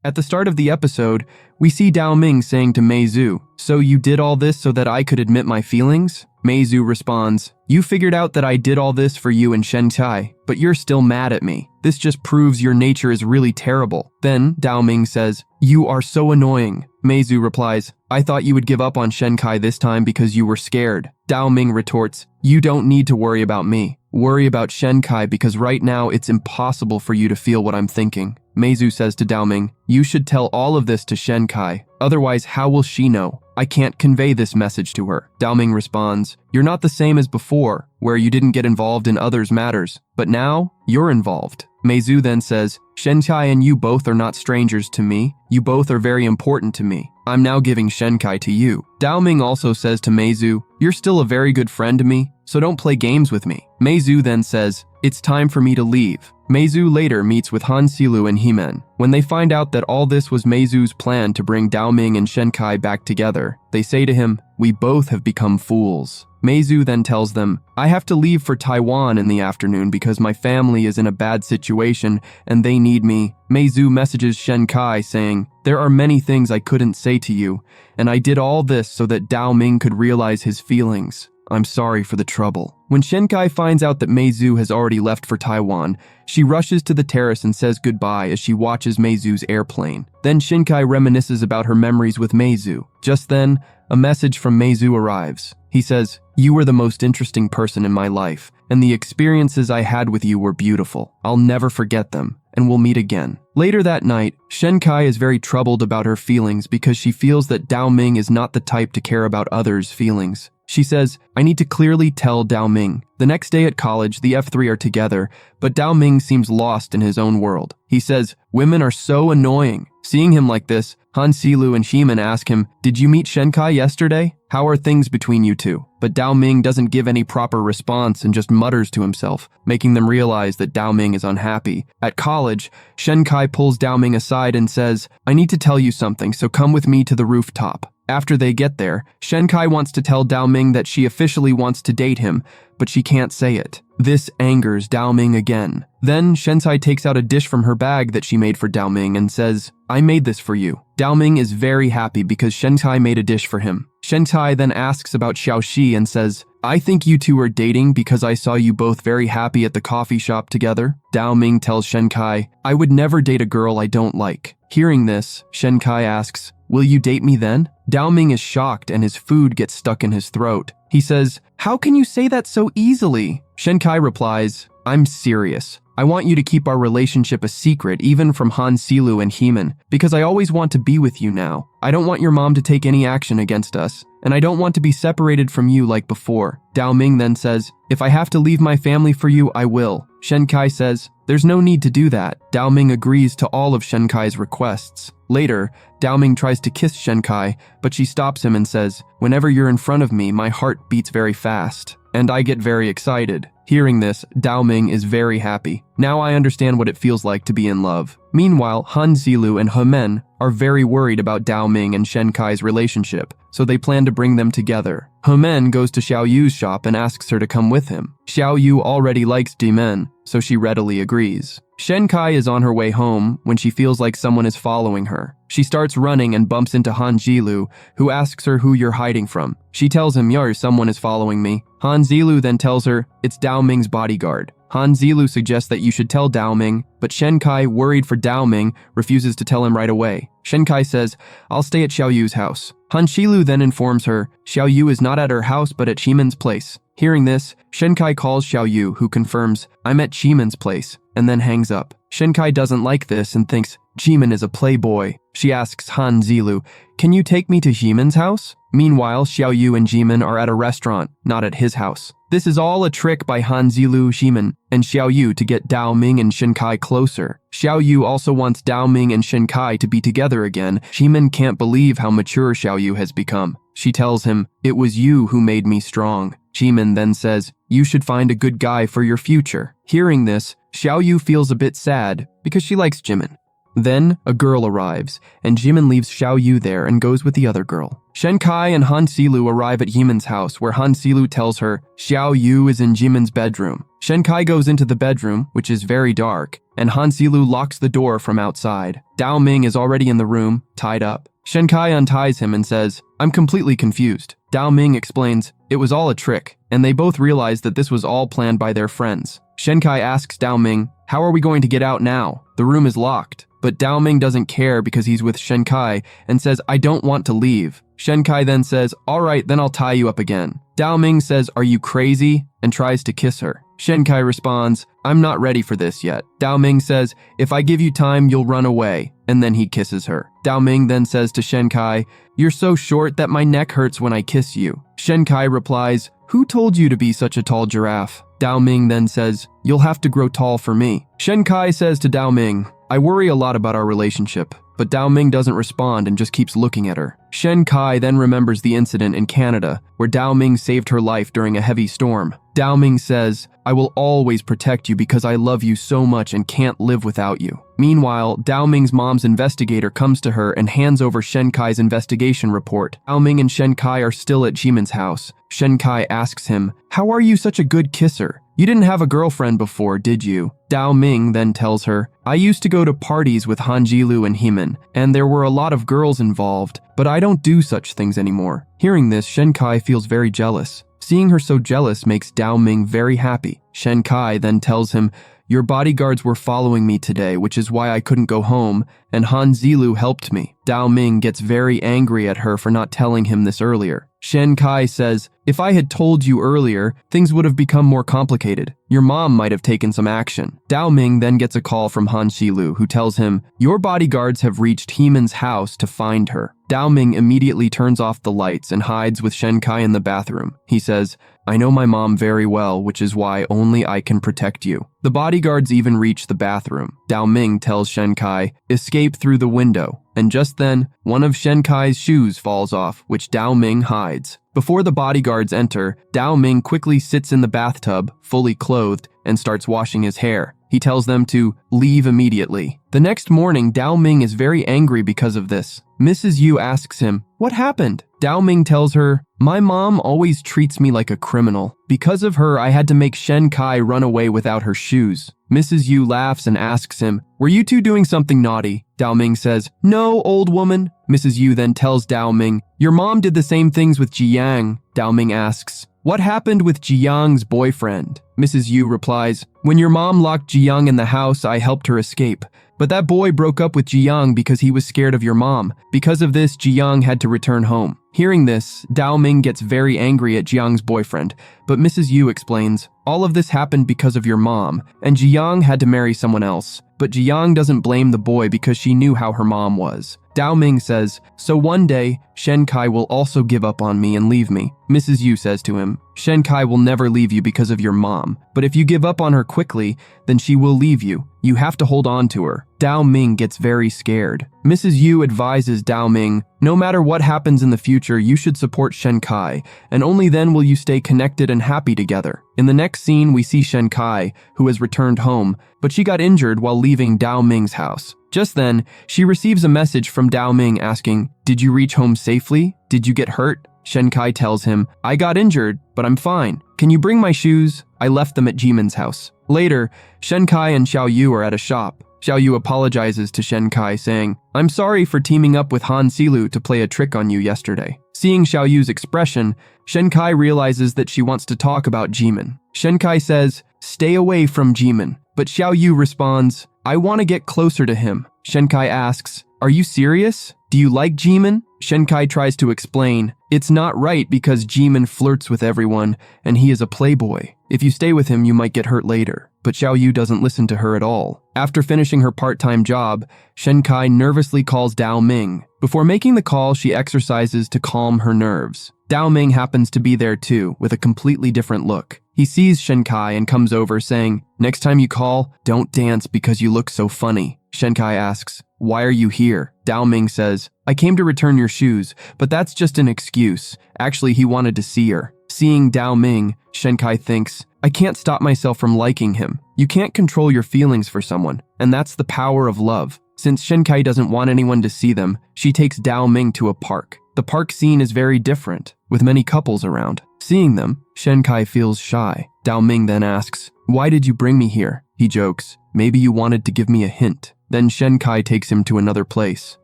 At the start of the episode, we see Dao Ming saying to Mei Zhu, "So you did all this so that I could admit my feelings?" Mei Zhu responds, "You figured out that I did all this for you and Shen Kai, but you're still mad at me. This just proves your nature is really terrible." Then Dao Ming says, "You are so annoying." Mei Zhu replies, "I thought you would give up on Shen Kai this time because you were scared." Dao Ming retorts, "You don't need to worry about me. Worry about Shen Kai because right now it's impossible for you to feel what I'm thinking." Mei Zhu says to Dao Ming, "You should tell all of this to Shen Kai. Otherwise, how will she know? I can't convey this message to her." Dao Ming responds, "You're not the same as before, where you didn't get involved in others' matters, but now you're involved." Mei Zhu then says, "Shen Kai and you both are not strangers to me. You both are very important to me. I'm now giving Shen Kai to you." Dao Ming also says to Mei Zhu, "You're still a very good friend to me, so don't play games with me." Mei Zhu then says, "It's time for me to leave." Mei Zhu later meets with Han Silu and Hemen. When they find out that all this was Mei Zhu's plan to bring Dao Ming and Shen Kai back together, they say to him, "We both have become fools." Mei Zhu then tells them, "I have to leave for Taiwan in the afternoon because my family is in a bad situation and they need me." Mei Zhu messages Shen Kai saying, "There are many things I couldn't say to you, and I did all this so that Dao Ming could realize his feelings. I'm sorry for the trouble." When Shen Kai finds out that Mei Zhu has already left for Taiwan, she rushes to the terrace and says goodbye as she watches Mei Zhu's airplane. Then Shen Kai reminisces about her memories with Mei Zhu. Just then, a message from Mei Zhu arrives. He says, "You were the most interesting person in my life, and the experiences I had with you were beautiful. I'll never forget them, and we'll meet again." Later that night, Shen Kai is very troubled about her feelings because she feels that Dao Ming is not the type to care about others' feelings. She says, "I need to clearly tell Dao Ming." The next day at college, the F3 are together, but Dao Ming seems lost in his own world. He says, "Women are so annoying." Seeing him like this, Han Silu and Hemen ask him, "Did you meet Shen Kai yesterday? How are things between you two?" But Dao Ming doesn't give any proper response and just mutters to himself, making them realize that Dao Ming is unhappy. At college, Shen Kai pulls Dao Ming aside and says, "I need to tell you something, so come with me to the rooftop." After they get there, Shen Kai wants to tell Dao Ming that she officially wants to date him, but she can't say it. This angers Dao Ming again. Then Shen Kai takes out a dish from her bag that she made for Dao Ming and says, "I made this for you." Dao Ming is very happy because Shen Kai made a dish for him. Shen Kai then asks about Xiaoxi and says, "I think you two are dating because I saw you both very happy at the coffee shop together." Dao Ming tells Shen Kai, "I would never date a girl I don't like." Hearing this, Shen Kai asks, "Will you date me then?" Dao Ming is shocked and his food gets stuck in his throat. He says, "How can you say that so easily?" Shen Kai replies, "I'm serious. I want you to keep our relationship a secret even from Han Silu and Hemen, because I always want to be with you now. I don't want your mom to take any action against us, and I don't want to be separated from you like before." Dao Ming then says, "If I have to leave my family for you, I will." Shen Kai says, "There's no need to do that." Dao Ming agrees to all of Shen Kai's requests. Later, Dao Ming tries to kiss Shen Kai, but she stops him and says, "Whenever you're in front of me, my heart beats very fast, and I get very excited." Hearing this, Dao Ming is very happy. "Now I understand what it feels like to be in love." Meanwhile, Han Zilu and Hemen are very worried about Dao Ming and Shen Kai's relationship, so they plan to bring them together. Hemen goes to Xiao Yu's shop and asks her to come with him. Xiao Yu already likes Dimen, so she readily agrees. Shen Kai is on her way home when she feels like someone is following her. She starts running and bumps into Han Zilu, who asks her who you're hiding from. She tells him, "Yo, someone is following me." Han Zilu then tells her it's Dao Ming's bodyguard. Han Zilu suggests that you should tell Dao Ming, but Shen Kai, worried for Dao Ming, refuses to tell him right away. Shen Kai says, "I'll stay at Xiao Yu's house." Han Shilu then informs her, Xiao Yu is not at her house but at Shimen's place. Hearing this, Shen Kai calls Xiao Yu, who confirms, "I'm at Shimen's place," and then hangs up. Shen Kai doesn't like this and thinks Shimen is a playboy. She asks Han Zilu, "Can you take me to Shimen's house?" Meanwhile, Xiao Yu and Shimen are at a restaurant, not at his house. This is all a trick by Han Zilu, Shimen, and Xiao Yu to get Dao Ming and Shen Kai closer. Xiao Yu also wants Dao Ming and Shen Kai to be together again. Shimen can't believe how mature Xiao Yu has become. She tells him, "It was you who made me strong." Shimen then says, "You should find a good guy for your future." Hearing this, Xiao Yu feels a bit sad because she likes Jimin. Then, a girl arrives, and Jimin leaves Xiao Yu there and goes with the other girl. Shen Kai and Han Silu arrive at Jimin's house, where Han Silu tells her Xiao Yu is in Jimin's bedroom. Shen Kai goes into the bedroom, which is very dark, and Han Silu locks the door from outside. Dao Ming is already in the room, tied up. Shen Kai unties him and says, "I'm completely confused." Dao Ming explains, "It was all a trick," and they both realize that this was all planned by their friends. Shen Kai asks Dao Ming, "How are we going to get out now? The room is locked." But Dao Ming doesn't care because he's with Shen Kai and says, "I don't want to leave." Shen Kai then says, "All right, then I'll tie you up again." Dao Ming says, "Are you crazy?" and tries to kiss her. Shen Kai responds, "I'm not ready for this yet." Dao Ming says, "If I give you time, you'll run away," and then he kisses her. Dao Ming then says to Shen Kai, "You're so short that my neck hurts when I kiss you." Shen Kai replies, "Who told you to be such a tall giraffe?" Dao Ming then says, "You'll have to grow tall for me." Shen Kai says to Dao Ming, "I worry a lot about our relationship." But Dao Ming doesn't respond and just keeps looking at her. Shen Kai then remembers the incident in Canada where Dao Ming saved her life during a heavy storm. Dao Ming says, "I will always protect you because I love you so much and can't live without you." Meanwhile, Dao Ming's mom's investigator comes to her and hands over Shen Kai's investigation report. Dao Ming and Shen Kai are still at Jimin's house. Shen Kai asks him, "How are you such a good kisser? You didn't have a girlfriend before, did you?" Dao Ming then tells her, "I used to go to parties with Han Jilu and Heeman, and there were a lot of girls involved, but I don't do such things anymore." Hearing this, Shen Kai feels very jealous. Seeing her so jealous makes Dao Ming very happy. Shen Kai then tells him, "Your bodyguards were following me today, which is why I couldn't go home, and Han Zilu helped me." Dao Ming gets very angry at her for not telling him this earlier. Shen Kai says, "If I had told you earlier, things would have become more complicated. Your mom might have taken some action." Dao Ming then gets a call from Han Shilu, who tells him, "Your bodyguards have reached Heeman's house to find her." Dao Ming immediately turns off the lights and hides with Shen Kai in the bathroom. He says, "I know my mom very well, which is why only I can protect you." The bodyguards even reach the bathroom. Dao Ming tells Shen Kai, "Escape through the window." And just then, one of Shen Kai's shoes falls off, which Dao Ming hides. Before the bodyguards enter, Dao Ming quickly sits in the bathtub, fully clothed, and starts washing his hair. He tells them to leave immediately. The next morning, Dao Ming is very angry because of this. Mrs. Yu asks him, "What happened?" Dao Ming tells her, "My mom always treats me like a criminal. Because of her, I had to make Shen Kai run away without her shoes." Mrs. Yu laughs and asks him, "Were you two doing something naughty?" Dao Ming says, "No, old woman." Mrs. Yu then tells Dao Ming, "Your mom did the same things with Jiang." Dao Ming asks, "What happened with Jiang's boyfriend?" Mrs. Yu replies, "When your mom locked Jiang in the house, I helped her escape. But that boy broke up with Jiang because he was scared of your mom. Because of this, Jiang had to return home." Hearing this, Dao Ming gets very angry at Jiang's boyfriend, but Mrs. Yu explains, "All of this happened because of your mom, and Jiang had to marry someone else. But Jiang doesn't blame the boy because she knew how her mom was." Dao Ming says, "So one day, Shen Kai will also give up on me and leave me." Mrs. Yu says to him, "Shen Kai will never leave you because of your mom, but if you give up on her quickly, then she will leave you. You have to hold on to her." Dao Ming gets very scared. Mrs. Yu advises Dao Ming, "No matter what happens in the future, you should support Shen Kai, and only then will you stay connected and happy together." In the next scene, we see Shen Kai, who has returned home, but she got injured while leaving Dao Ming's house. Just then, she receives a message from Dao Ming asking, "Did you reach home safely? Did you get hurt?" Shen Kai tells him, "I got injured, but I'm fine. Can you bring my shoes? I left them at Jimin's house." Later, Shen Kai and Xiao Yu are at a shop. Xiao Yu apologizes to Shen Kai, saying, "I'm sorry for teaming up with Han Silu to play a trick on you yesterday." Seeing Xiao Yu's expression, Shen Kai realizes that she wants to talk about Jimin. Shen Kai says, "Stay away from Jimin," but Xiao Yu responds, "I want to get closer to him." Shen Kai asks, "Are you serious? Do you like Jimin?" Shen Kai tries to explain, "It's not right because Jimin flirts with everyone and he is a playboy. If you stay with him, you might get hurt later." But Xiao Yu doesn't listen to her at all. After finishing her part-time job, Shen Kai nervously calls Dao Ming. Before making the call, she exercises to calm her nerves. Dao Ming happens to be there too, with a completely different look. He sees Shen Kai and comes over saying, "Next time you call, don't dance because you look so funny." Shen Kai asks, "Why are you here?" Dao Ming says, "I came to return your shoes, but that's just an excuse. Actually, he wanted to see her." Seeing Dao Ming, Shen Kai thinks, "I can't stop myself from liking him." You can't control your feelings for someone, and that's the power of love. Since Shenkai doesn't want anyone to see them, she takes Dao Ming to a park. The park scene is very different, with many couples around. Seeing them, Shenkai feels shy. Dao Ming then asks, "Why did you bring me here?" He jokes, "Maybe you wanted to give me a hint." Then Shenkai takes him to another place.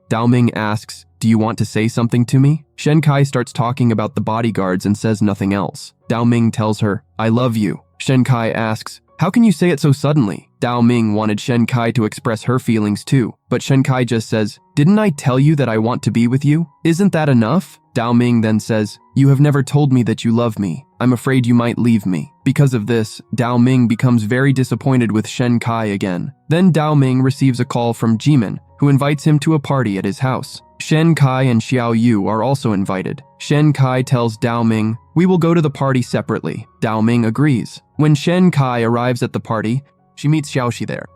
Dao Ming asks, "Do you want to say something to me?" Shenkai starts talking about the bodyguards and says nothing else. Dao Ming tells her, "I love you." Shenkai asks, "How can you say it so suddenly?" Dao Ming wanted Shenkai to express her feelings too, but Shenkai just says, "Didn't I tell you that I want to be with you? Isn't that enough?" Dao Ming then says, "You have never told me that you love me. I'm afraid you might leave me." Because of this, Dao Ming becomes very disappointed with Shenkai again. Then Dao Ming receives a call from Jimin, who invites him to a party at his house. Shenkai and Xiao Yu are also invited. Shenkai tells Dao Ming, "We will go to the party separately." Dao Ming agrees. When Shenkai arrives at the party, she meets Xiaoxi there.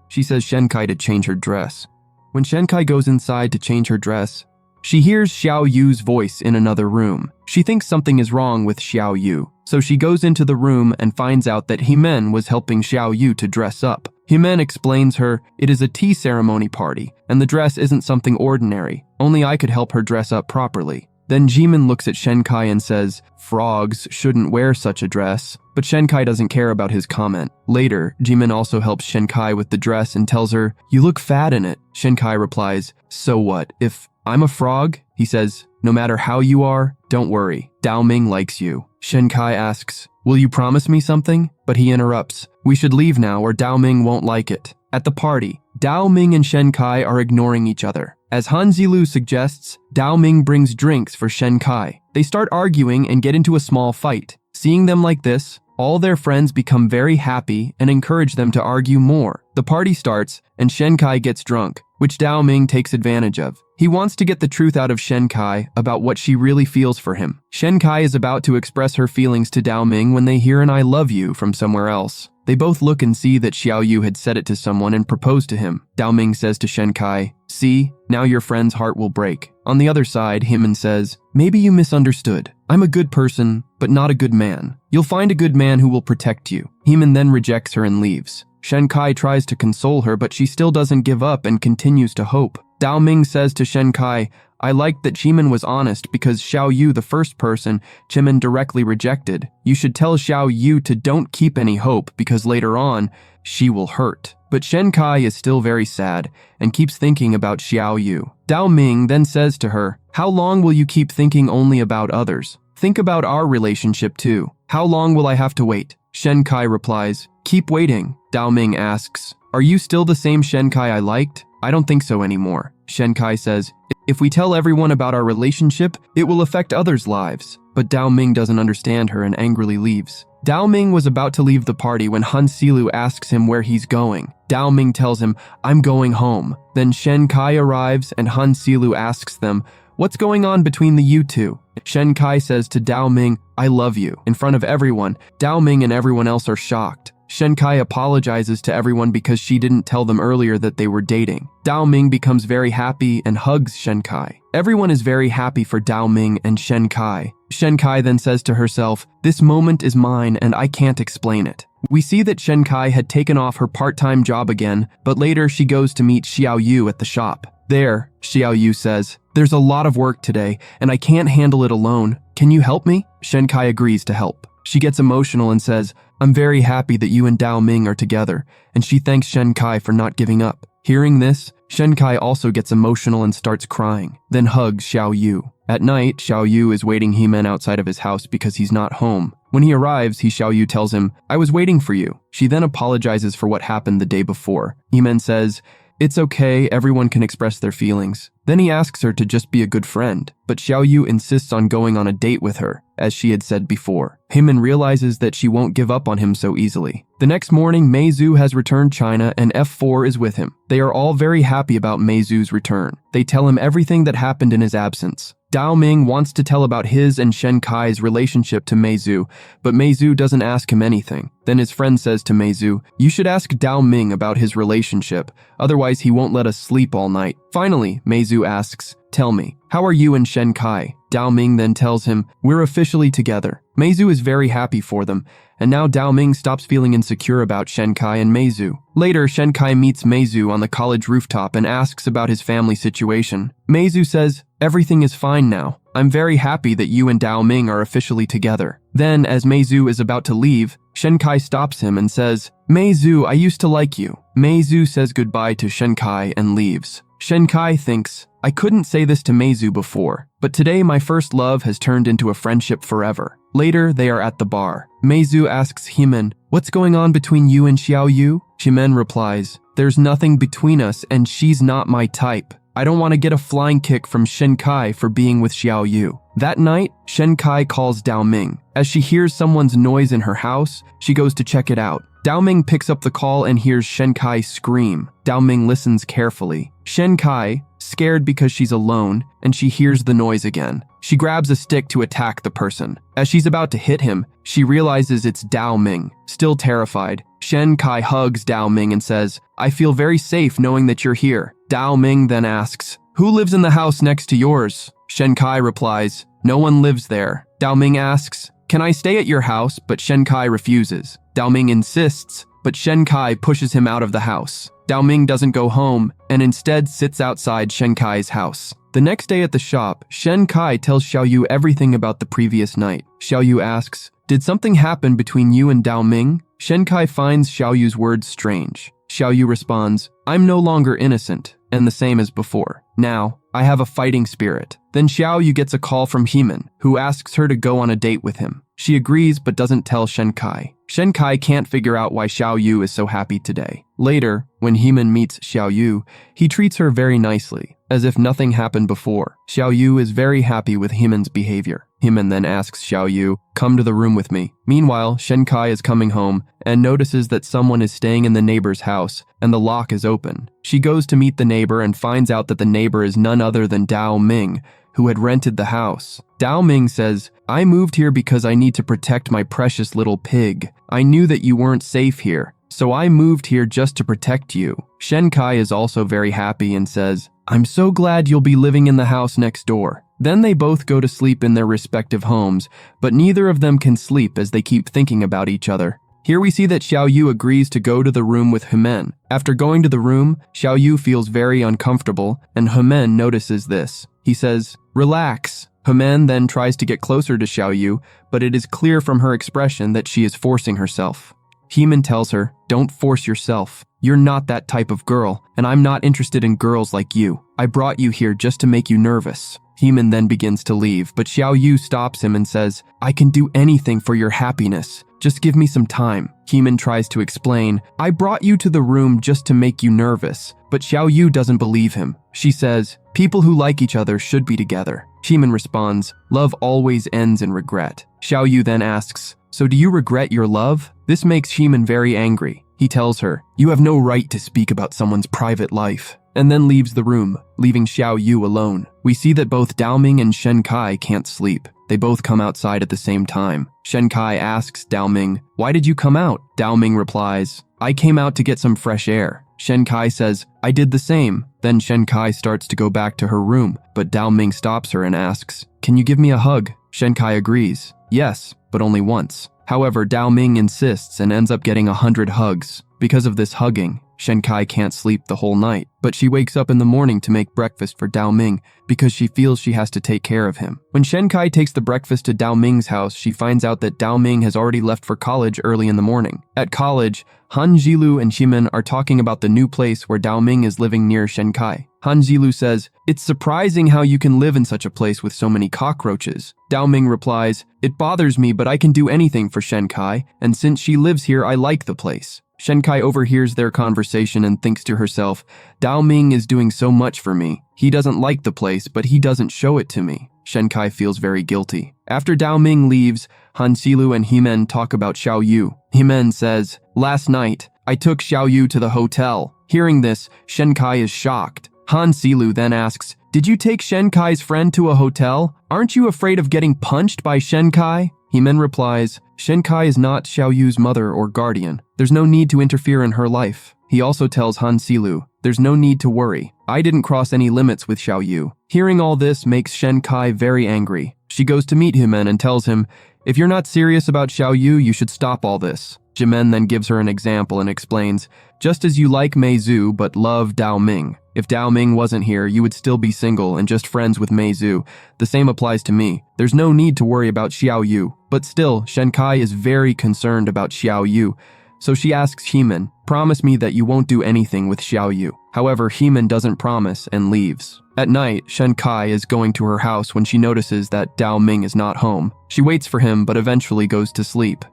She says Shenkai to change her dress. When Shenkai goes inside to change her dress, she hears Xiao Yu's voice in another room. She thinks something is wrong with Xiao Yu, so she goes into the room and finds out that Himen was helping Xiao Yu to dress up. Himen explains her, "It is a tea ceremony party, and the dress isn't something ordinary. Only I could help her dress up properly." Then Jimin looks at Shenkai and says, "Frogs shouldn't wear such a dress." But Shenkai doesn't care about his comment. Later, Jimin also helps Shenkai with the dress and tells her, "You look fat in it." Shenkai replies, "So what? If I'm a frog?" He says, "No matter how you are, don't worry. Dao Ming likes you." Shenkai asks, "Will you promise me something?" But he interrupts, "We should leave now or Dao Ming won't like it." At the party, Dao Ming and Shenkai are ignoring each other. As Han Zilu suggests, Dao Ming brings drinks for Shenkai. They start arguing and get into a small fight. Seeing them like this, all their friends become very happy and encourage them to argue more. The party starts, and Shenkai gets drunk, which Dao Ming takes advantage of. He wants to get the truth out of Shenkai about what she really feels for him. Shenkai is about to express her feelings to Dao Ming when they hear an "I love you" from somewhere else. They both look and see that Xiao Yu had said it to someone and proposed to him. Dao Ming says to Shenkai, "See, now your friend's heart will break." On the other side, Himen says, "Maybe you misunderstood. I'm a good person, but not a good man. You'll find a good man who will protect you." Himen then rejects her and leaves. Shenkai tries to console her, but she still doesn't give up and continues to hope. Dao Ming says to Shenkai, "I like that Jimin was honest because Xiao Yu, the first person Jimin directly rejected. You should tell Xiao Yu to don't keep any hope because later on, she will hurt." But Shenkai is still very sad and keeps thinking about Xiao Yu. Dao Ming then says to her, "How long will you keep thinking only about others? Think about our relationship too. How long will I have to wait?" Shenkai replies, "Keep waiting." Dao Ming asks, "Are you still the same Shenkai I liked?" "I don't think so anymore." Shenkai says, "If we tell everyone about our relationship, it will affect others' lives." But Dao Ming doesn't understand her and angrily leaves. Dao Ming was about to leave the party when Han Silu asks him where he's going. Dao Ming tells him, "I'm going home." Then Shenkai arrives and Han Silu asks them, "What's going on between the you two?" Shenkai says to Dao Ming, "I love you." In front of everyone, Dao Ming and everyone else are shocked. Shenkai apologizes to everyone because she didn't tell them earlier that they were dating. Dao Ming becomes very happy and hugs Shenkai. Everyone is very happy for Dao Ming and Shenkai. Shenkai then says to herself, "This moment is mine and I can't explain it." We see that Shenkai had taken off her part-time job again, but later she goes to meet Xiao Yu at the shop. There, Xiao Yu says, "There's a lot of work today and I can't handle it alone. Can you help me?" Shenkai agrees to help. She gets emotional and says, "I'm very happy that you and Dao Ming are together," and she thanks Shenkai for not giving up. Hearing this, Shenkai also gets emotional and starts crying, then hugs Xiao Yu. At night, Xiao Yu is waiting Himen outside of his house because he's not home. When he arrives, Xiao Yu tells him, "I was waiting for you." She then apologizes for what happened the day before. Himen says, "It's okay, everyone can express their feelings." Then he asks her to just be a good friend, but Xiao Yu insists on going on a date with her, as she had said before. Himen realizes that she won't give up on him so easily. The next morning, Meizu has returned China and F4 is with him. They are all very happy about Meizu's return. They tell him everything that happened in his absence. Dao Ming wants to tell about his and Shenkai's relationship to Meizu, but Meizu doesn't ask him anything. Then his friend says to Meizu, "You should ask Dao Ming about his relationship, otherwise he won't let us sleep all night." Finally, Meizu asks, "Tell me, how are you and Shen Kai?" Dao Ming then tells him, "We're officially together." Meizu is very happy for them, and now Dao Ming stops feeling insecure about Shen Kai and Meizu. Later, Shen Kai meets Meizu on the college rooftop and asks about his family situation. Meizu says, "Everything is fine now. I'm very happy that you and Dao Ming are officially together." Then, as Meizu is about to leave, Shen Kai stops him and says, "Meizu, I used to like you." Meizu says goodbye to Shen Kai and leaves. Shen Kai thinks, "I couldn't say this to Meizu before, but today my first love has turned into a friendship forever." Later, they are at the bar. Meizu asks Heeman, "What's going on between you and Xiao Yu?" Heeman replies, "There's nothing between us and she's not my type. I don't want to get a flying kick from Shen Kai for being with Xiao Yu." That night, Shen Kai calls Dao Ming. As she hears someone's noise in her house, she goes to check it out. Dao Ming picks up the call and hears Shen Kai scream. Dao Ming listens carefully. Shen Kai, scared because she's alone, and she hears the noise again. She grabs a stick to attack the person. As she's about to hit him, she realizes it's Dao Ming. Still terrified, Shen Kai hugs Dao Ming and says, "I feel very safe knowing that you're here." Dao Ming then asks, "Who lives in the house next to yours?" Shen Kai replies, "No one lives there." Dao Ming asks, "Can I stay at your house?" But Shen Kai refuses. Dao Ming insists, but Shen Kai pushes him out of the house. Dao Ming doesn't go home and instead sits outside Shen Kai's house. The next day at the shop, Shen Kai tells Xiao Yu everything about the previous night. Xiao Yu asks, "Did something happen between you and Dao Ming?" Shen Kai finds Xiao Yu's words strange. Xiao Yu responds, "I'm no longer innocent, and the same as before. Now, I have a fighting spirit." Then Xiao Yu gets a call from Heeman, who asks her to go on a date with him. She agrees but doesn't tell Shen Kai. Shen Kai can't figure out why Xiao Yu is so happy today. Later, when Heeman meets Xiao Yu, he treats her very nicely, as if nothing happened before. Xiao Yu is very happy with Heeman's behavior. Heeman then asks Xiao Yu, "Come to the room with me." Meanwhile, Shen Kai is coming home and notices that someone is staying in the neighbor's house and the lock is open. She goes to meet the neighbor and finds out that the neighbor is none other than Dao Ming, who had rented the house. Dao Ming says, "I moved here because I need to protect my precious little pig. I knew that you weren't safe here, so I moved here just to protect you." Shen Kai is also very happy and says, "I'm so glad you'll be living in the house next door." Then they both go to sleep in their respective homes, but neither of them can sleep as they keep thinking about each other. Here we see that Xiao Yu agrees to go to the room with Heeman. After going to the room, Xiao Yu feels very uncomfortable, and Heeman notices this. He says, "Relax." Heeman then tries to get closer to Xiao Yu, but it is clear from her expression that she is forcing herself. Heeman tells her, "Don't force yourself. You're not that type of girl, and I'm not interested in girls like you. I brought you here just to make you nervous." Heeman then begins to leave, but Xiao Yu stops him and says, "I can do anything for your happiness. Just give me some time." Heeman tries to explain, "I brought you to the room just to make you nervous," but Xiao Yu doesn't believe him. She says, "People who like each other should be together." Heeman responds, "Love always ends in regret." Xiao Yu then asks, "So do you regret your love?" This makes Heeman very angry. He tells her, "You have no right to speak about someone's private life," and then leaves the room, leaving Xiao Yu alone. We see that both Dao Ming and Shen Kai can't sleep. They both come outside at the same time. Shen Kai asks Dao Ming, "Why did you come out?" Dao Ming replies, "I came out to get some fresh air." Shen Kai says, "I did the same." Then Shen Kai starts to go back to her room, but Dao Ming stops her and asks, "Can you give me a hug?" Shen Kai agrees, "Yes, but only once." However, Dao Ming insists and ends up getting 100 hugs. Because of this hugging, Shen Kai can't sleep the whole night, but she wakes up in the morning to make breakfast for Dao Ming because she feels she has to take care of him. When Shen Kai takes the breakfast to Dao Ming's house, she finds out that Dao Ming has already left for college early in the morning. At college, Han Jilu and Heeman are talking about the new place where Dao Ming is living near Shen Kai. Han Jilu says, "It's surprising how you can live in such a place with so many cockroaches." Dao Ming replies, "It bothers me, but I can do anything for Shen Kai, and since she lives here, I like the place." Shen Kai overhears their conversation and thinks to herself, "Dao Ming is doing so much for me. He doesn't like the place, but he doesn't show it to me." Shen Kai feels very guilty. After Dao Ming leaves, Han Xilu and Heeman talk about Xiao Yu. Heeman says, "Last night, I took Xiao Yu to the hotel." Hearing this, Shen Kai is shocked. Han Xilu then asks, "Did you take Shen Kai's friend to a hotel? Aren't you afraid of getting punched by Shen Kai?" Heeman replies, Shenkai is not Xiaoyu's mother or guardian. There's no need to interfere in her life. He also tells Han Silu, there's no need to worry. I didn't cross any limits with Xiaoyu. Hearing all this makes Shenkai very angry. She goes to meet Himen and tells him, if you're not serious about Xiaoyu, you should stop all this. Jimen then gives her an example and explains, just as you like Mei Zhu but love Dao Ming. If Dao Ming wasn't here, you would still be single and just friends with Mei Zhu. The same applies to me. There's no need to worry about Xiaoyu. But still, Shenkai is very concerned about Xiaoyu. So she asks Himen, promise me that you won't do anything with Xiaoyu. However, Himen doesn't promise and leaves. At night, Shenkai is going to her house when she notices that Dao Ming is not home. She waits for him but eventually goes to sleep.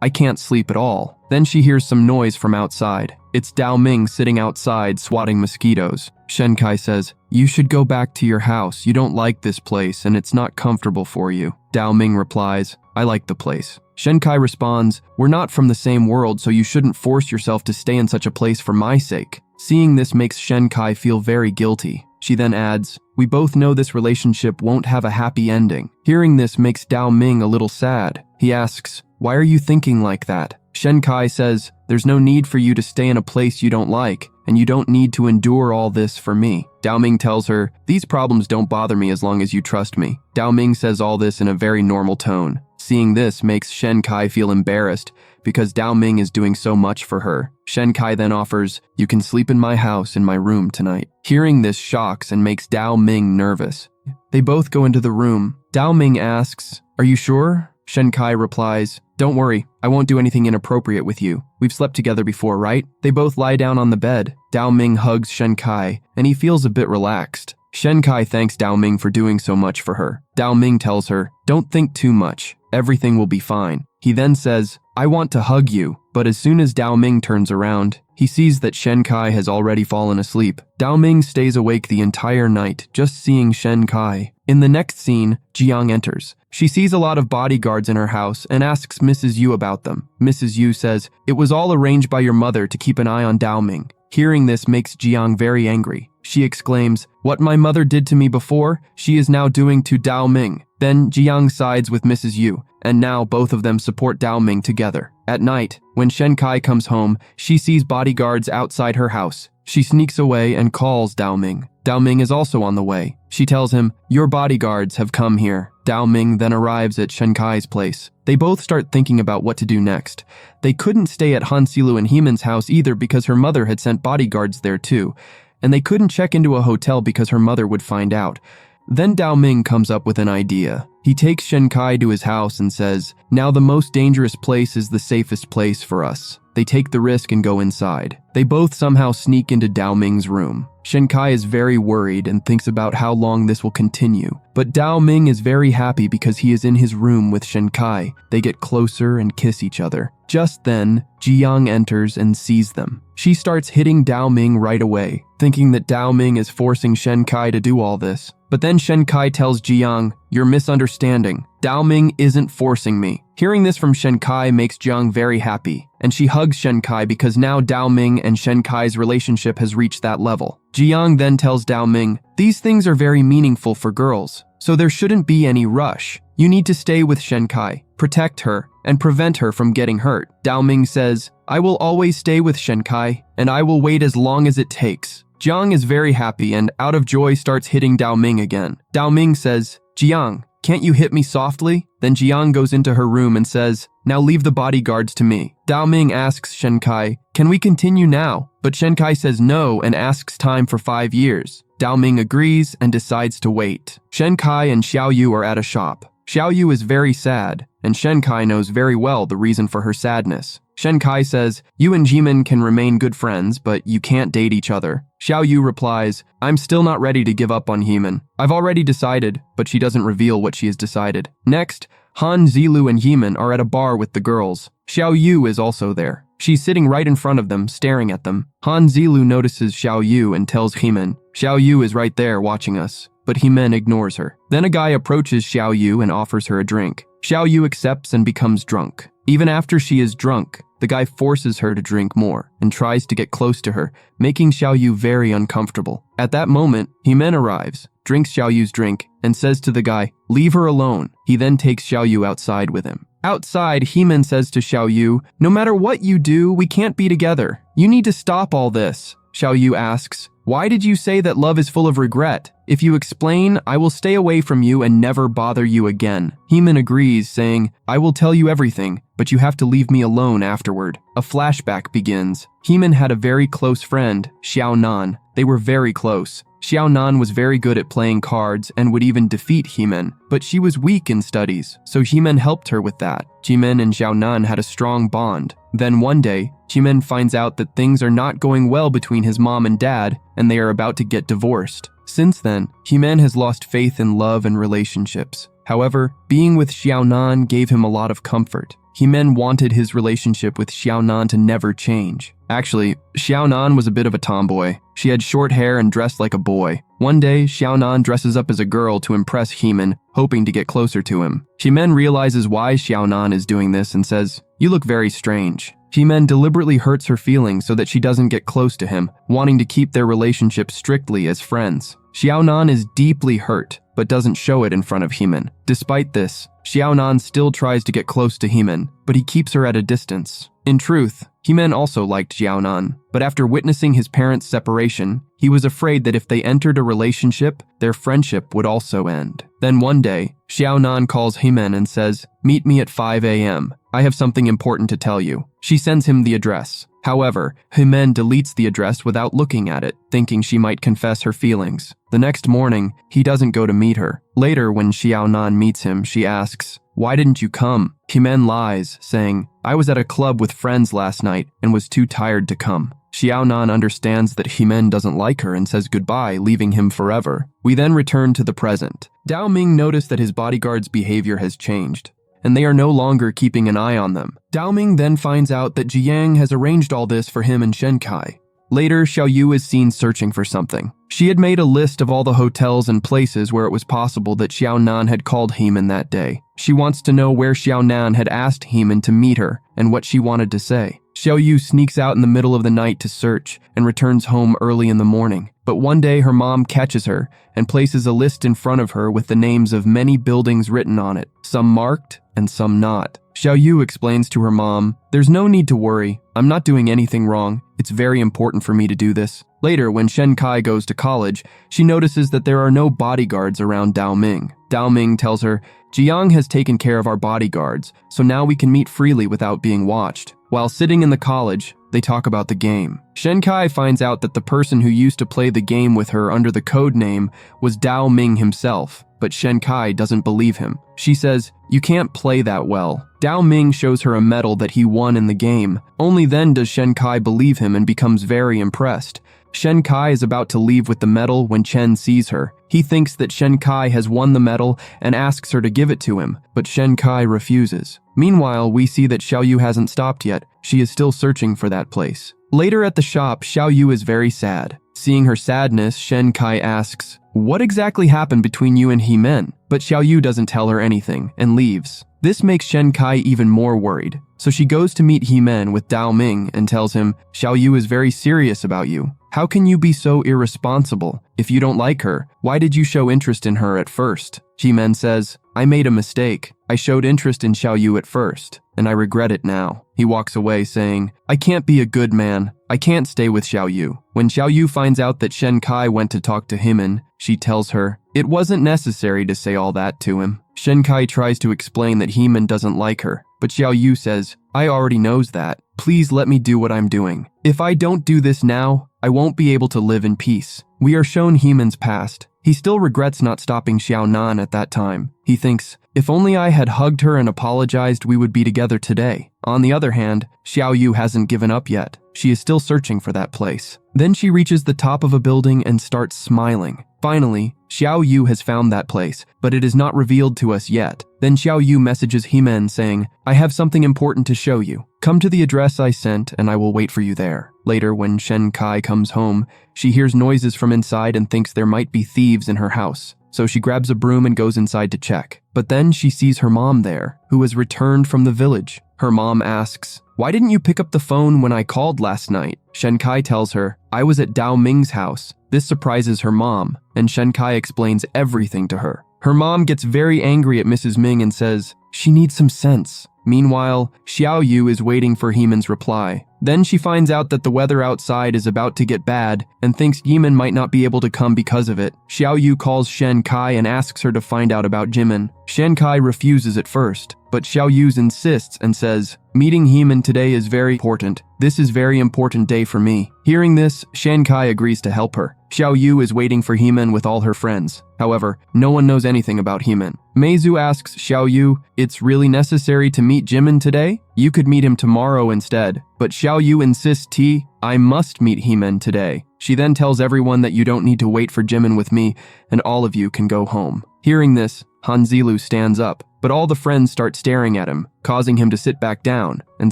I can't sleep at all. Then she hears some noise from outside. It's Dao Ming sitting outside swatting mosquitoes. Shenkai says, you should go back to your house. You don't like this place and it's not comfortable for you. Dao Ming replies, I like the place. Shenkai responds, we're not from the same world, so you shouldn't force yourself to stay in such a place for my sake. Seeing this makes Shenkai feel very guilty. She then adds, we both know this relationship won't have a happy ending. Hearing this makes Dao Ming a little sad. He asks, why are you thinking like that? Shenkai says, there's no need for you to stay in a place you don't like, and you don't need to endure all this for me. Dao Ming tells her, these problems don't bother me as long as you trust me. Dao Ming says all this in a very normal tone. Seeing this makes Shenkai feel embarrassed because Dao Ming is doing so much for her. Shenkai then offers, you can sleep in my house in my room tonight. Hearing this shocks and makes Dao Ming nervous. They both go into the room. Dao Ming asks, are you sure? Shenkai replies, don't worry, I won't do anything inappropriate with you. We've slept together before, right? They both lie down on the bed. Dao Ming hugs Shenkai, and he feels a bit relaxed. Shenkai thanks Dao Ming for doing so much for her. Dao Ming tells her, don't think too much. Everything will be fine. He then says, I want to hug you. But as soon as Dao Ming turns around, he sees that Shenkai has already fallen asleep. Dao Ming stays awake the entire night, just seeing Shenkai. In the next scene, Jiang enters. She sees a lot of bodyguards in her house and asks Mrs. Yu about them. Mrs. Yu says, it was all arranged by your mother to keep an eye on Dao Ming. Hearing this makes Jiang very angry. She exclaims, what my mother did to me before, she is now doing to Dao Ming. Then Jiang sides with Mrs. Yu, and now both of them support Dao Ming together. At night, when Shenkai comes home, she sees bodyguards outside her house. She sneaks away and calls Dao Ming. Dao Ming is also on the way. She tells him, your bodyguards have come here. Dao Ming then arrives at Shenkai's place. They both start thinking about what to do next. They couldn't stay at Han Silu and Himen's house either because her mother had sent bodyguards there too, and they couldn't check into a hotel because her mother would find out. Then Dao Ming comes up with an idea. He takes Shenkai to his house and says, now the most dangerous place is the safest place for us. They take the risk and go inside. They both somehow sneak into Dao Ming's room. Shenkai is very worried and thinks about how long this will continue. But Dao Ming is very happy because he is in his room with Shenkai. They get closer and kiss each other. Just then, Jiang enters and sees them. She starts hitting Dao Ming right away, thinking that Dao Ming is forcing Shenkai to do all this. But then Shenkai tells Jiang, you're misunderstanding. Dao Ming isn't forcing me. Hearing this from Shenkai makes Jiang very happy, and she hugs Shenkai because now Dao Ming and Shenkai's relationship has reached that level. Jiang then tells Dao Ming, these things are very meaningful for girls, so there shouldn't be any rush. You need to stay with Shenkai, protect her, and prevent her from getting hurt. Dao Ming says, I will always stay with Shenkai, and I will wait as long as it takes. Jiang is very happy and out of joy starts hitting Dao Ming again. Dao Ming says, Jiang, can't you hit me softly? Then Jiang goes into her room and says, now leave the bodyguards to me. Dao Ming asks Shenkai, can we continue now? But Shenkai says no and asks time for 5 years. Dao Ming agrees and decides to wait. Shenkai and Xiaoyu are at a shop. Xiaoyu is very sad, and Shenkai knows very well the reason for her sadness. Shenkai says, you and Jimin can remain good friends, but you can't date each other. Xiaoyu replies, I'm still not ready to give up on Jimin. I've already decided, but she doesn't reveal what she has decided. Next, Han Zilu and Jimin are at a bar with the girls. Xiaoyu is also there. She's sitting right in front of them, staring at them. Han Zilu notices Xiaoyu and tells Jimin, Xiaoyu is right there watching us. But Himen ignores her. Then a guy approaches Xiaoyu and offers her a drink. Xiaoyu accepts and becomes drunk. Even after she is drunk, the guy forces her to drink more and tries to get close to her, making Xiaoyu very uncomfortable. At that moment, Himen arrives, drinks Xiaoyu's drink, and says to the guy, leave her alone. He then takes Xiaoyu outside with him. Outside, Heman says to Xiao Yu, "No matter what you do, we can't be together. You need to stop all this." Xiao Yu asks, "Why did you say that love is full of regret? If you explain, I will stay away from you and never bother you again." Heman agrees, saying, "I will tell you everything, but you have to leave me alone afterward." A flashback begins. Heman had a very close friend, Xiao Nan. They were very close. Xiao Nan was very good at playing cards and would even defeat Heman, but she was weak in studies, so Heman helped her with that. Heman and Xiao Nan had a strong bond. Then one day, Heman finds out that things are not going well between his mom and dad, and they are about to get divorced. Since then, Heman has lost faith in love and relationships. However, being with Xiao Nan gave him a lot of comfort. Heman wanted his relationship with Xiao Nan to never change. Actually, Xiao Nan was a bit of a tomboy. She had short hair and dressed like a boy. One day, Xiao Nan dresses up as a girl to impress Heman, hoping to get closer to him. Heman realizes why Xiao Nan is doing this and says, "You look very strange." Heman deliberately hurts her feelings so that she doesn't get close to him, wanting to keep their relationship strictly as friends. Xiao Nan is deeply hurt, but doesn't show it in front of Heman. Despite this, Xiao Nan still tries to get close to Heman, but he keeps her at a distance. In truth, Heman also liked Xiao Nan, but after witnessing his parents' separation, he was afraid that if they entered a relationship, their friendship would also end. Then one day, Xiao Nan calls Heman and says, "Meet me at 5 a.m. I have something important to tell you." She sends him the address. However, Heman deletes the address without looking at it, thinking she might confess her feelings. The next morning, he doesn't go to meet her. Later, when Xiao Nan meets him, she asks, "Why didn't you come?" Heman lies, saying, "I was at a club with friends last night and was too tired to come." Xiao Nan understands that Heman doesn't like her and says goodbye, leaving him forever. We then return to the present. Dao Ming noticed that his bodyguard's behavior has changed, and they are no longer keeping an eye on them. Dao Ming then finds out that Jiang has arranged all this for him and Shen Kai. Later, Xiao Yu is seen searching for something. She had made a list of all the hotels and places where it was possible that Xiao Nan had called Heman that day. She wants to know where Xiao Nan had asked Heman to meet her and what she wanted to say. Xiao Yu sneaks out in the middle of the night to search and returns home early in the morning. But one day her mom catches her and places a list in front of her with the names of many buildings written on it, some marked and some not. Xiao Yu explains to her mom, "There's no need to worry. I'm not doing anything wrong. It's very important for me to do this." Later, when Shen Kai goes to college, she notices that there are no bodyguards around Dao Ming. Dao Ming tells her, "Jiang has taken care of our bodyguards, so now we can meet freely without being watched." While sitting in the college, they talk about the game. Shen Kai finds out that the person who used to play the game with her under the code name was Dao Ming himself, but Shen Kai doesn't believe him. She says, "You can't play that well." Dao Ming shows her a medal that he won in the game. Only then does Shen Kai believe him and becomes very impressed. Shen Kai is about to leave with the medal when Chen sees her. He thinks that Shen Kai has won the medal and asks her to give it to him, but Shen Kai refuses. Meanwhile, we see that Xiao Yu hasn't stopped yet. She is still searching for that place. Later at the shop, Xiao Yu is very sad. Seeing her sadness, Shen Kai asks, "What exactly happened between you and Heman?" But Xiao Yu doesn't tell her anything and leaves. This makes Shen Kai even more worried. So she goes to meet Heman with Dao Ming and tells him, "Xiao Yu is very serious about you. How can you be so irresponsible? If you don't like her, why did you show interest in her at first?" Heman says, "I made a mistake. I showed interest in Xiao Yu at first, and I regret it now." He walks away saying, "I can't be a good man. I can't stay with Xiao Yu." When Xiao Yu finds out that Shen Kai went to talk to Heman, she tells her, "It wasn't necessary to say all that to him." Shen Kai tries to explain that Heman doesn't like her, but Xiao Yu says, "I already knows that. Please let me do what I'm doing. If I don't do this now, I won't be able to live in peace." We are shown Heman's past. He still regrets not stopping Xiao Nan at that time. He thinks, "If only I had hugged her and apologized, we would be together today." On the other hand, Xiao Yu hasn't given up yet. She is still searching for that place. Then she reaches the top of a building and starts smiling. Finally, Xiao Yu has found that place, but it is not revealed to us yet. Then Xiao Yu messages Heman saying, "I have something important to show you. Come to the address I sent and I will wait for you there." Later, when Shen Kai comes home, she hears noises from inside and thinks there might be thieves in her house. So she grabs a broom and goes inside to check. But then she sees her mom there, who has returned from the village. Her mom asks, "Why didn't you pick up the phone when I called last night?" Shen Kai tells her, "I was at Dao Ming's house." This surprises her mom, and Shen Kai explains everything to her. Her mom gets very angry at Mrs. Ming and says, She needs some sense. Meanwhile, Xiao Yu is waiting for Heman's reply. Then she finds out that the weather outside is about to get bad and thinks Jimin might not be able to come because of it. Xiao Yu calls Shen Kai and asks her to find out about Jimin. Shen Kai refuses at first, but Xiao Yu insists and says, "Meeting Heman today is very important. This is very important day for me." Hearing this, Shen Kai agrees to help her. Xiao Yu is waiting for Heman with all her friends. However, no one knows anything about Heman. Meizu asks Xiao Yu, "It's really necessary to meet Jimin today? You could meet him tomorrow instead." But Xiao Yu insists, "I must meet Heman today." She then tells everyone that you don't need to wait for Jimin with me and all of you can go home. Hearing this, Hanzilu stands up, but all the friends start staring at him, causing him to sit back down, and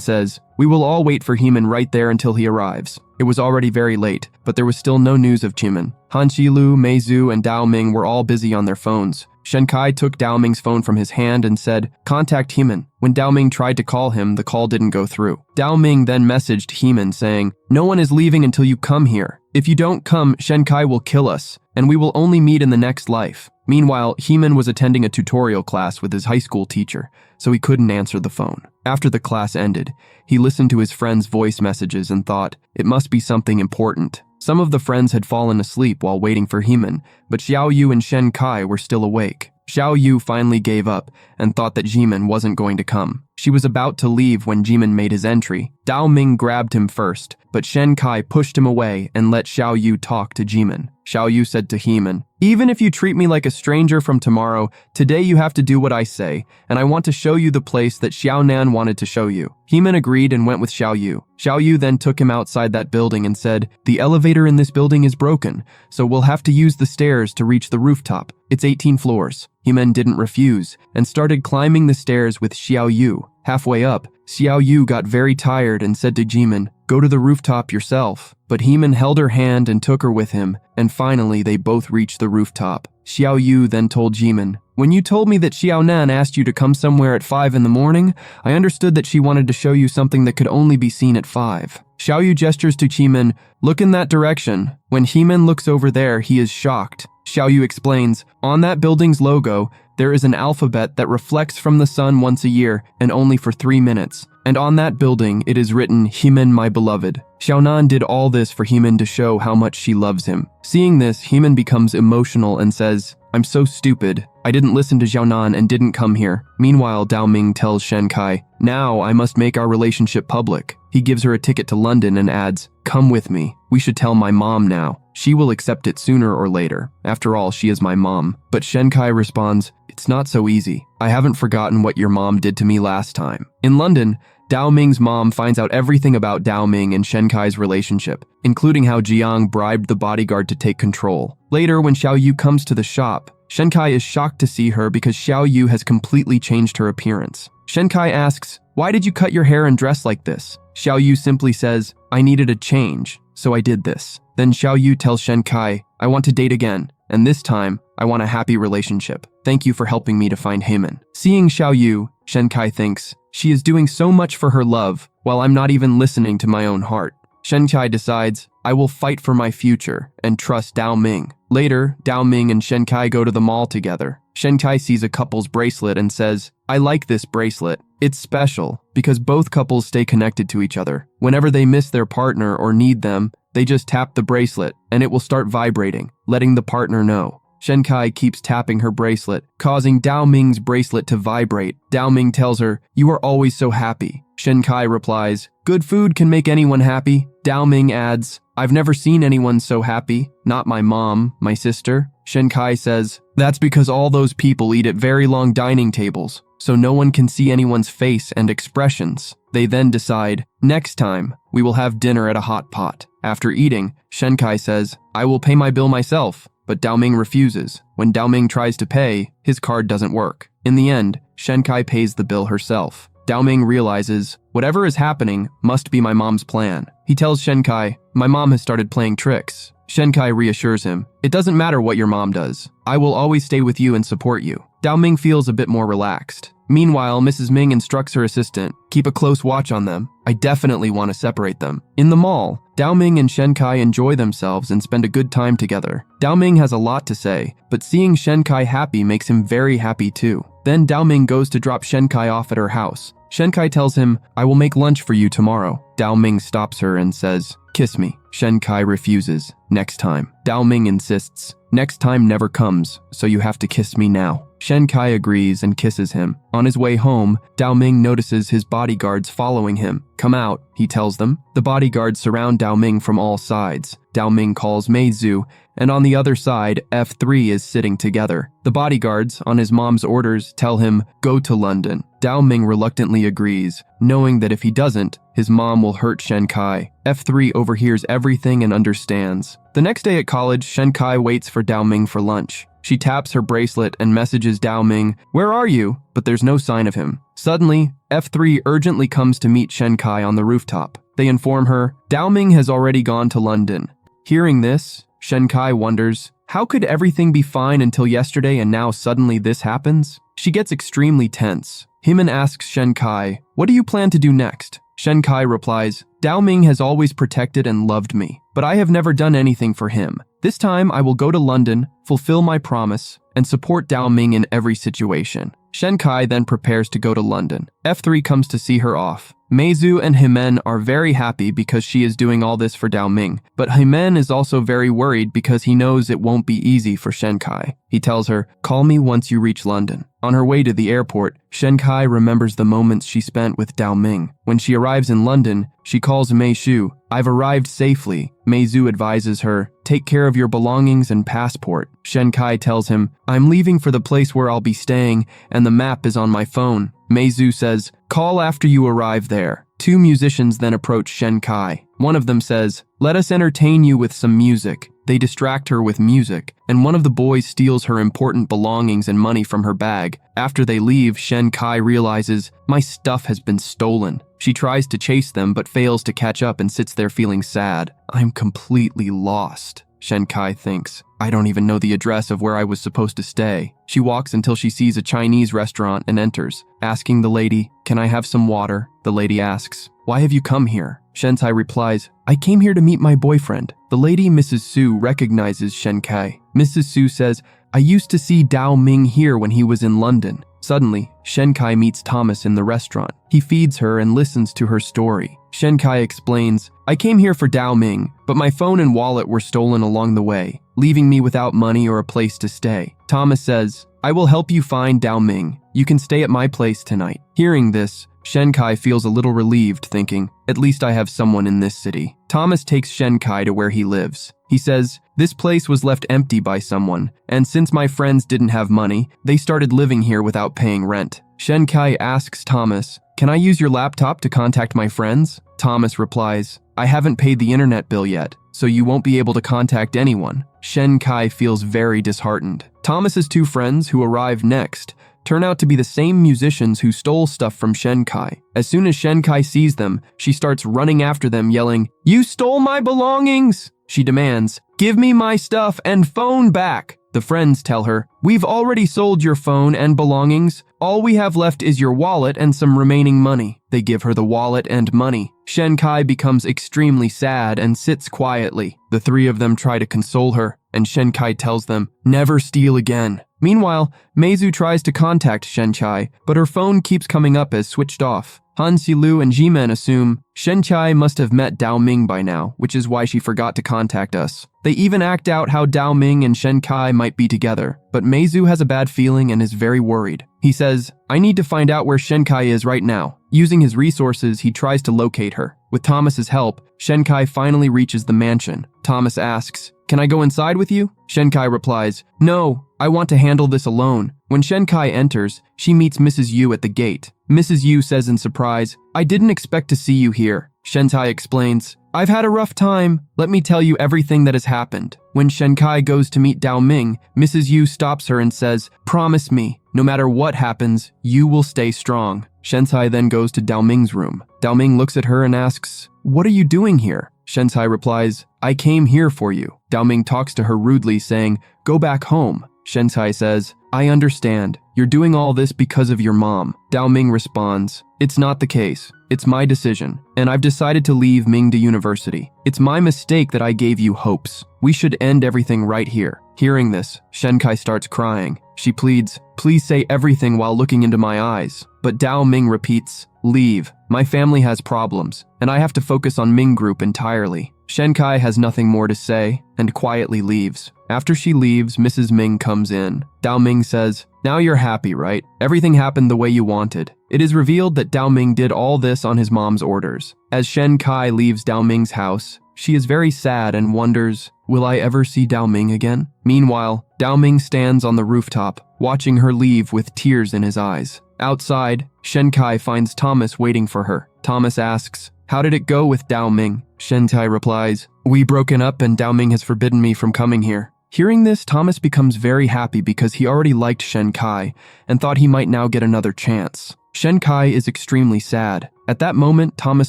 says, "We will all wait for Heman right there until he arrives." It was already very late, but there was still no news of Jimin. Hanqilu, Meizu, and Dao Ming were all busy on their phones. Shen Kai took Dao Ming's phone from his hand and said, "Contact Heman." When Dao Ming tried to call him, the call didn't go through. Dao Ming then messaged Heman saying, "No one is leaving until you come here. If you don't come, Shen Kai will kill us, and we will only meet in the next life." Meanwhile, Heman was attending a tutorial class with his high school teacher, so he couldn't answer the phone. After the class ended, he listened to his friends' voice messages and thought, it must be something important. Some of the friends had fallen asleep while waiting for Heman, but Xiao Yu and Shen Kai were still awake. Xiao Yu finally gave up and thought that Jimin wasn't going to come. She was about to leave when Jimin made his entry. Dao Ming grabbed him first, but Shen Kai pushed him away and let Xiao Yu talk to Jimin. Xiao Yu said to Heman, "Even if you treat me like a stranger from tomorrow, today you have to do what I say, and I want to show you the place that Xiao Nan wanted to show you." Heman agreed and went with Xiao Yu. Xiao Yu then took him outside that building and said, "The elevator in this building is broken, so we'll have to use the stairs to reach the rooftop. It's 18 floors. Heman didn't refuse and started climbing the stairs with Xiao Yu. Halfway up, Xiao Yu got very tired and said to Jimin, "Go to the rooftop yourself." But Heman held her hand and took her with him, and finally they both reached the rooftop. Xiao Yu then told Jimin, "When you told me that Xiao Nan asked you to come somewhere at 5 in the morning, I understood that she wanted to show you something that could only be seen at 5. Xiao Yu gestures to Jimin, "Look in that direction." When Heman looks over there, he is shocked. Xiao Yu explains, "On that building's logo, there is an alphabet that reflects from the sun once a year and only for 3 minutes. And on that building, it is written, 'Heman, my beloved.'" Xiaonan did all this for Heman to show how much she loves him. Seeing this, Heman becomes emotional and says, "I'm so stupid. I didn't listen to Xiaonan and didn't come here." Meanwhile, Dao Ming tells Shen Kai, "Now I must make our relationship public." He gives her a ticket to London and adds, "Come with me. We should tell my mom now. She will accept it sooner or later. After all, she is my mom." But Shen Kai responds, "It's not so easy. I haven't forgotten what your mom did to me last time." In London, Dao Ming's mom finds out everything about Dao Ming and Shen Kai's relationship, including how Jiang bribed the bodyguard to take control. Later, when Xiao Yu comes to the shop, Shen Kai is shocked to see her because Xiao Yu has completely changed her appearance. Shen Kai asks, "Why did you cut your hair and dress like this?" Xiao Yu simply says, "I needed a change, so I did this." Then Xiao Yu tells Shen Kai, "I want to date again, and this time, I want a happy relationship. Thank you for helping me to find Heman." Seeing Xiao Yu, Shen Kai thinks, she is doing so much for her love, while I'm not even listening to my own heart. Shen Kai decides, I will fight for my future and trust Dao Ming. Later, Dao Ming and Shen Kai go to the mall together. Shen Kai sees a couple's bracelet and says, "I like this bracelet. It's special because both couples stay connected to each other. Whenever they miss their partner or need them, they just tap the bracelet and it will start vibrating, letting the partner know." Shen Kai keeps tapping her bracelet, causing Dao Ming's bracelet to vibrate. Dao Ming tells her, "You are always so happy." Shen Kai replies, "Good food can make anyone happy." Dao Ming adds, "I've never seen anyone so happy. Not my mom, my sister." Shen Kai says, "That's because all those people eat at very long dining tables, so no one can see anyone's face and expressions." They then decide, next time, we will have dinner at a hot pot. After eating, Shen Kai says, "I will pay my bill myself." But Dao Ming refuses. When Dao Ming tries to pay, his card doesn't work. In the end, Shen Kai pays the bill herself. Dao Ming realizes, whatever is happening must be my mom's plan. He tells Shen Kai, "My mom has started playing tricks." Shen Kai reassures him, "It doesn't matter what your mom does. I will always stay with you and support you." Dao Ming feels a bit more relaxed. Meanwhile, Mrs. Ming instructs her assistant, "Keep a close watch on them. I definitely want to separate them." In the mall, Dao Ming and Shen Kai enjoy themselves and spend a good time together. Dao Ming has a lot to say, but seeing Shen Kai happy makes him very happy too. Then Dao Ming goes to drop Shenkai off at her house. Shenkai tells him, I will make lunch for you tomorrow. Dao Ming stops her and says, kiss me. Shenkai refuses. Next time. Dao Ming insists, next time never comes, so you have to kiss me now. Shenkai agrees and kisses him. On his way home, Dao Ming notices his bodyguards following him. Come out, he tells them. The bodyguards surround Dao Ming from all sides. Dao Ming calls Mei Zhu, and on the other side, F3 is sitting together. The bodyguards, on his mom's orders, tell him, go to London. Dao Ming reluctantly agrees, knowing that if he doesn't, his mom will hurt Shenkai. F3 overhears everything and understands. The next day at college, Shenkai waits for Dao Ming for lunch. She taps her bracelet and messages Dao Ming, where are you? But there's no sign of him. Suddenly, F3 urgently comes to meet Shenkai on the rooftop. They inform her, Dao Ming has already gone to London. Hearing this, Shenkai wonders, how could everything be fine until yesterday and now suddenly this happens? She gets extremely tense. Himan asks Shenkai, what do you plan to do next? Shenkai replies, Dao Ming has always protected and loved me, but I have never done anything for him. This time I will go to London, fulfill my promise, and support Dao Ming in every situation. Shenkai then prepares to go to London. F3 comes to see her off. Mei Zhu and Himen are very happy because she is doing all this for Dao Ming, but Himen is also very worried because he knows it won't be easy for Shenkai. He tells her, call me once you reach London. On her way to the airport, Shenkai remembers the moments she spent with Dao Ming. When she arrives in London, she calls Mei Zhu. I've arrived safely. Mei Zhu advises her, take care of your belongings and passport. Shenkai tells him, I'm leaving for the place where I'll be staying, and the map is on my phone. Mei Zhu says, call after you arrive there. Two musicians then approach Shenkai. One of them says, let us entertain you with some music. They distract her with music, and one of the boys steals her important belongings and money from her bag. After they leave, Shenkai realizes, my stuff has been stolen. She tries to chase them but fails to catch up and sits there feeling sad. I'm completely lost. Shenkai thinks, I don't even know the address of where I was supposed to stay. She walks until she sees a Chinese restaurant and enters, asking the lady, can I have some water? The lady asks, why have you come here? Shenkai replies, I came here to meet my boyfriend. The lady, Mrs. Su, recognizes Shenkai. Mrs. Su says, I used to see Dao Ming here when he was in London. Suddenly, Shenkai meets Thomas in the restaurant. He feeds her and listens to her story. Shenkai explains, I came here for Dao Ming, but my phone and wallet were stolen along the way, leaving me without money or a place to stay. Thomas says, I will help you find Dao Ming. You can stay at my place tonight. Hearing this, Shenkai feels a little relieved, thinking, at least I have someone in this city. Thomas takes Shenkai to where he lives. He says, this place was left empty by someone, and since my friends didn't have money, they started living here without paying rent. Shenkai asks Thomas, can I use your laptop to contact my friends? Thomas replies, I haven't paid the internet bill yet, so you won't be able to contact anyone. Shenkai feels very disheartened. Thomas's two friends, who arrive next, turn out to be the same musicians who stole stuff from Shenkai. As soon as Shenkai sees them, she starts running after them, yelling, you stole my belongings! She demands, give me my stuff and phone back. The friends tell her, we've already sold your phone and belongings. All we have left is your wallet and some remaining money. They give her the wallet and money. Shenkai becomes extremely sad and sits quietly. The three of them try to console her, and Shenkai tells them, never steal again. Meanwhile, Mei Zhu tries to contact Shenkai, but her phone keeps coming up as switched off. Han Xilu and Jimen assume Shenkai must have met Dao Ming by now, which is why she forgot to contact us. They even act out how Dao Ming and Shenkai might be together, but Mei Zhu has a bad feeling and is very worried. He says, I need to find out where Shenkai is right now. Using his resources, he tries to locate her. With Thomas's help, Shenkai finally reaches the mansion. Thomas asks, can I go inside with you? Shenkai replies, no, I want to handle this alone. When Shenkai enters, she meets Mrs. Yu at the gate. Mrs. Yu says in surprise, I didn't expect to see you here. Shenkai explains, I've had a rough time. Let me tell you everything that has happened. When Shenkai goes to meet Dao Ming, Mrs. Yu stops her and says, promise me, no matter what happens, you will stay strong. Shenkai then goes to Dao Ming's room. Dao Ming looks at her and asks, what are you doing here? Shenkai replies, I came here for you. Dao Ming talks to her rudely, saying, go back home. Shenkai says, I understand. You're doing all this because of your mom. Dao Ming responds, it's not the case. It's my decision, and I've decided to leave Mingda University. It's my mistake that I gave you hopes. We should end everything right here. Hearing this, Shenkai starts crying. She pleads, please say everything while looking into my eyes. But Dao Ming repeats, leave. My family has problems, and I have to focus on Ming Group entirely. Shenkai has nothing more to say and quietly leaves. After she leaves, Mrs. Ming comes in. Dao Ming says, now you're happy, right? Everything happened the way you wanted. It is revealed that Dao Ming did all this on his mom's orders. As Shenkai leaves Dao Ming's house, she is very sad and wonders, will I ever see Dao Ming again? Meanwhile, Dao Ming stands on the rooftop, watching her leave with tears in his eyes. Outside, Shenkai finds Thomas waiting for her. Thomas asks, how did it go with Dao Ming? Shenkai replies, we broken up and Dao Ming has forbidden me from coming here. Hearing this, Thomas becomes very happy because he already liked Shenkai and thought he might now get another chance. Shenkai is extremely sad. At that moment, Thomas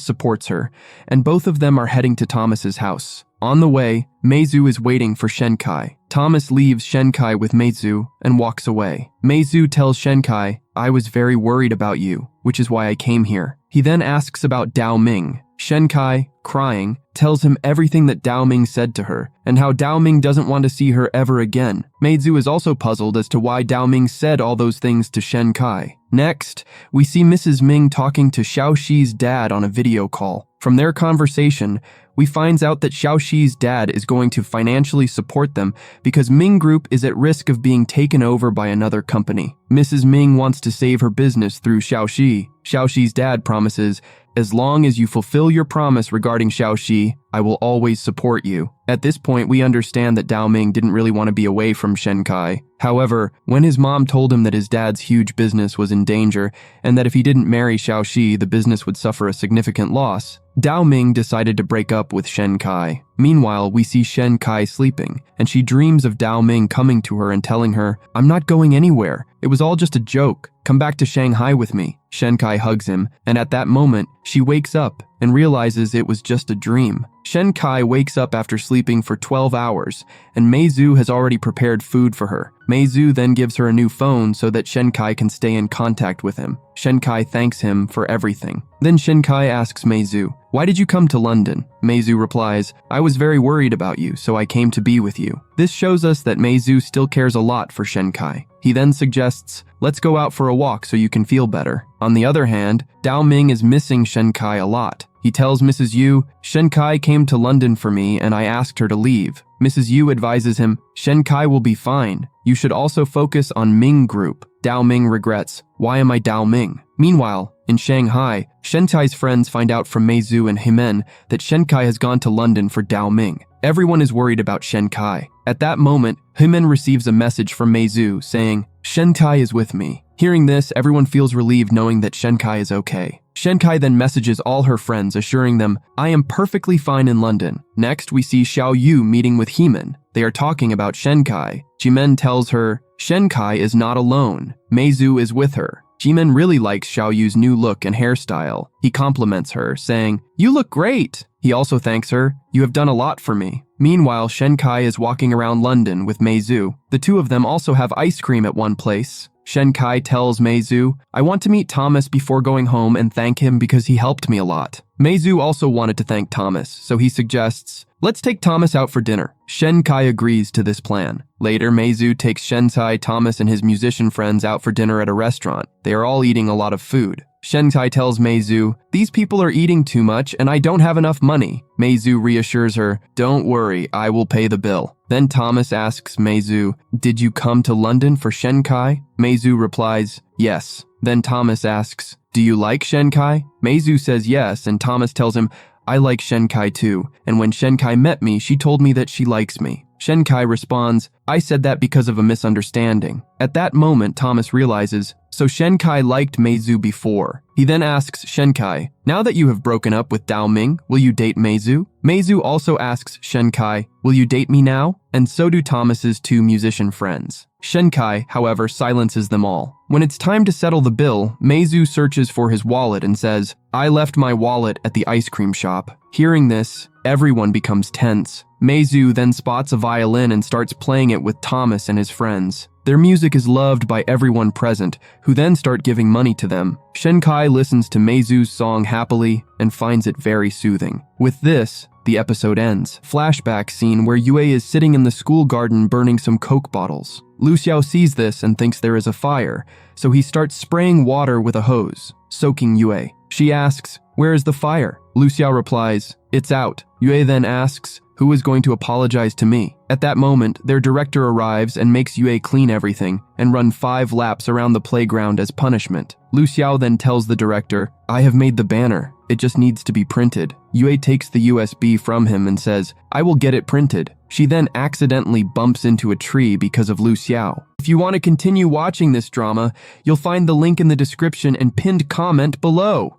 supports her, and both of them are heading to Thomas's house. On the way, Meizu is waiting for Shenkai. Thomas leaves Shenkai with Meizu and walks away. Meizu tells Shenkai, I was very worried about you, which is why I came here. He then asks about Dao Ming. Shenkai, crying, tells him everything that Dao Ming said to her and how Dao Ming doesn't want to see her ever again. Meizu is also puzzled as to why Dao Ming said all those things to Shenkai. Next, we see Mrs. Ming talking to Xiaoxi's dad on a video call. From their conversation, we find out that Xiaoxi's dad is going to financially support them because Ming Group is at risk of being taken over by another company. Mrs. Ming wants to save her business through Xiaoxi. Xiaoxi's dad promises, as long as you fulfill your promise regarding Xiaoxi, I will always support you. At this point, we understand that Dao Ming didn't really want to be away from Shenkai. However, when his mom told him that his dad's huge business was in danger and that if he didn't marry Xiaoxi, the business would suffer a significant loss, Dao Ming decided to break up with Shenkai. Meanwhile, we see Shenkai sleeping, and she dreams of Dao Ming coming to her and telling her, I'm not going anywhere. It was all just a joke. Come back to Shanghai with me. Shenkai hugs him, and at that moment, she wakes up and realizes it was just a dream. Shenkai wakes up after sleeping for 12 hours, and Meizu has already prepared food for her. Meizu then gives her a new phone so that Shenkai can stay in contact with him. Shenkai thanks him for everything. Then Shenkai asks Meizu, why did you come to London? Meizu replies, I was very worried about you, so I came to be with you. This shows us that Meizu still cares a lot for Shenkai. He then suggests, let's go out for a walk so you can feel better. On the other hand, Dao Ming is missing Shenkai a lot. He tells Mrs. Yu, Shenkai came to London for me and I asked her to leave. Mrs. Yu advises him, Shenkai will be fine. You should also focus on Ming Group. Dao Ming regrets, why am I Dao Ming? Meanwhile, in Shanghai, Shenkai's friends find out from Meizu and Himen that Shenkai has gone to London for Dao Ming. Everyone is worried about Shenkai. At that moment, Himen receives a message from Meizu saying, Shenkai is with me. Hearing this, everyone feels relieved knowing that Shenkai is okay. Shenkai then messages all her friends, assuring them, I am perfectly fine in London. Next, we see Xiao Yu meeting with Himen. They are talking about Shenkai. Jimen tells her, Shenkai is not alone. Meizu is with her. Jimen really likes Xiao Yu's new look and hairstyle. He compliments her, saying, you look great. He also thanks her, you have done a lot for me. Meanwhile, Shenkai is walking around London with Meizu. The two of them also have ice cream at one place. Shenkai tells Meizu, I want to meet Thomas before going home and thank him because he helped me a lot. Meizu also wanted to thank Thomas, so he suggests, let's take Thomas out for dinner. Shenkai agrees to this plan. Later, Meizu takes Shenkai, Thomas, and his musician friends out for dinner at a restaurant. They are all eating a lot of food. Shenkai tells Meizu, these people are eating too much and I don't have enough money. Meizu reassures her, don't worry, I will pay the bill. Then Thomas asks Meizu, did you come to London for Shenkai? Meizu replies, yes. Then Thomas asks, do you like Shenkai? Meizu says yes, and Thomas tells him, I like Shenkai too, and when Shenkai met me, she told me that she likes me. Shenkai responds, I said that because of a misunderstanding. At that moment, Thomas realizes, so Shenkai liked Meizu before. He then asks Shenkai, now that you have broken up with Dao Ming, will you date Meizu? Meizu also asks Shenkai, will you date me now? And so do Thomas's two musician friends. Shenkai, however, silences them all. When it's time to settle the bill, Meizu searches for his wallet and says, I left my wallet at the ice cream shop. Hearing this, everyone becomes tense. Meizu then spots a violin and starts playing it with Thomas and his friends. Their music is loved by everyone present, who then start giving money to them. Shenkai listens to Meizu's song happily and finds it very soothing. With this, the episode ends. Flashback scene where Yue is sitting in the school garden burning some Coke bottles. Lu Xiao sees this and thinks there is a fire, so he starts spraying water with a hose, soaking Yue. She asks, "Where is the fire?" Lu Xiao replies, "It's out." Yue then asks, "Who is going to apologize to me?" At that moment, their director arrives and makes Yue clean everything and run 5 laps around the playground as punishment. Lu Xiao then tells the director, "I have made the banner. It just needs to be printed." Yue takes the USB from him and says, "I will get it printed." She then accidentally bumps into a tree because of Lu Xiao. If you want to continue watching this drama, you'll find the link in the description and pinned comment below.